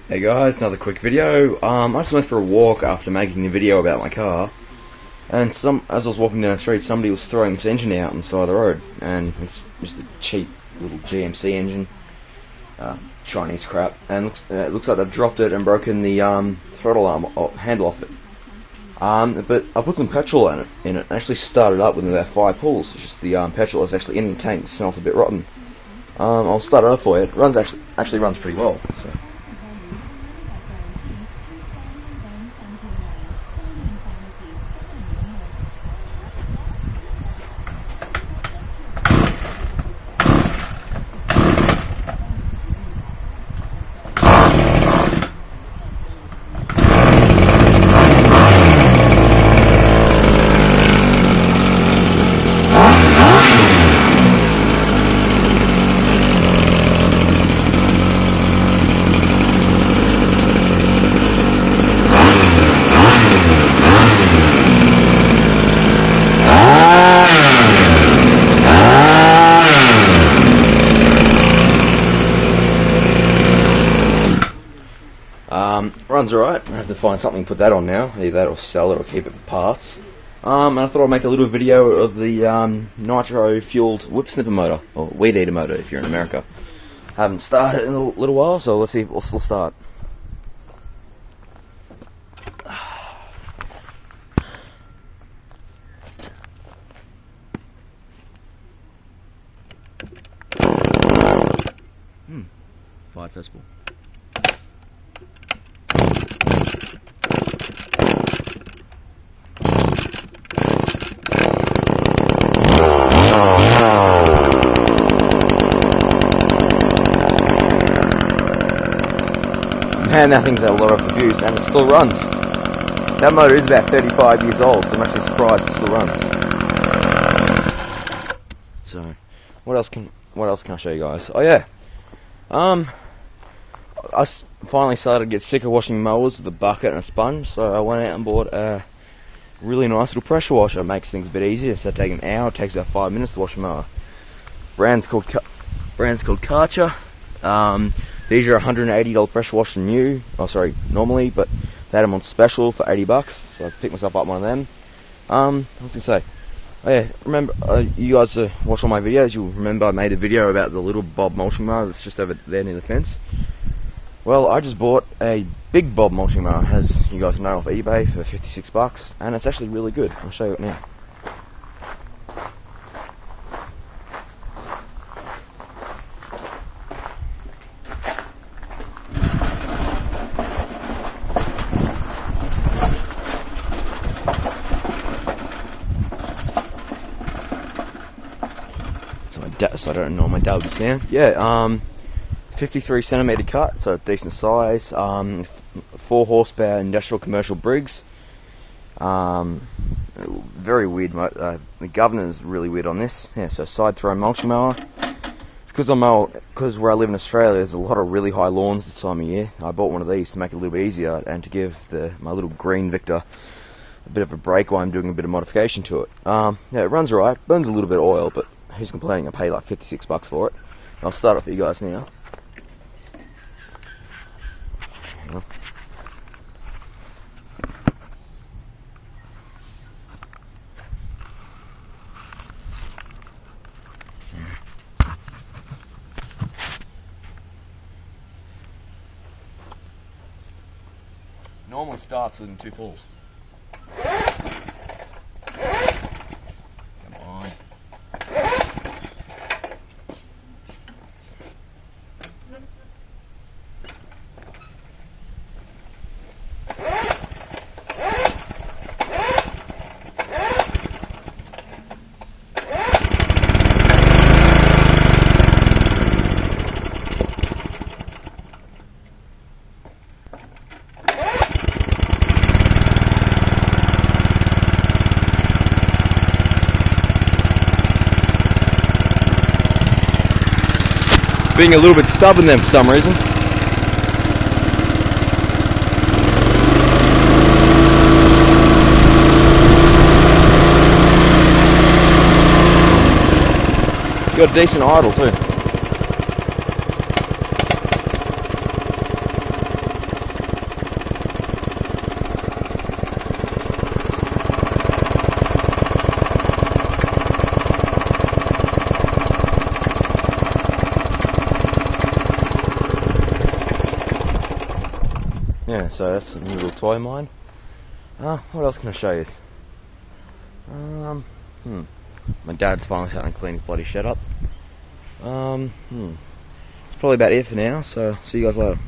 Hey guys, another quick video. I just went for a walk after making a video about my car, and as I was walking down the street, somebody was throwing this engine out on the side of the road, and it's just a cheap little GMC engine, Chinese crap, and it looks like they've dropped it and broken the throttle arm handle off it. But I put some petrol in it, and it actually started up within about 5 pulls. It's just the petrol is actually in the tank, smelt a bit rotten. I'll start it up for you. It runs actually runs pretty well. So. Runs alright. I have to find something to put that on now. Either that or sell it or keep it for parts. And I thought I'd make a little video of the nitro-fueled whip snipper motor, or weed eater motor if you're in America. Haven't started in a little while, so let's see if we'll still start. Fired first ball. Man, that thing's had a lot of abuse, and it still runs. That motor is about 35 years old, so I'm actually surprised it still runs. So, what else can I show you guys? Oh yeah, I finally started to get sick of washing mowers with a bucket and a sponge, so I went out and bought a really nice little pressure washer. It makes things a bit easier. Instead of taking an hour, it takes about 5 minutes to wash a mower. Brand's called Karcher. These are $180 pressure washer new. Oh, sorry, normally, but they had them on special for $80, so I picked myself up one of them. What was I gonna say? Oh yeah, remember, you guys watch all my videos, you'll remember I made a video about the little Bob mulching mower that's just over there near the fence. Well, I just bought a big Bob mulching mower, as you guys know, off eBay for $56, and it's actually really good. I'll show you it now. So I don't know my dad would sound. Yeah, 53 centimeter cut, so decent size. 4 horsepower industrial commercial Briggs. Very weird. The governor is really weird on this. Yeah, so side throw mulching mower. Because where I live in Australia, there's a lot of really high lawns this time of year. I bought one of these to make it a little bit easier and to give my little green Victor a bit of a break while I'm doing a bit of modification to it. Yeah, it runs alright. Burns a little bit of oil, but who's complaining? I paid like $56 for it. I'll start it for you guys now. Hang on. Normally starts within 2 pulls. Come on. Being a little bit stubborn then for some reason. Got a decent idle too. yeah, so that's a new little toy of mine. What else can I show you? My dad's finally starting to clean his bloody shed up. It's probably about it for now, so see you guys later.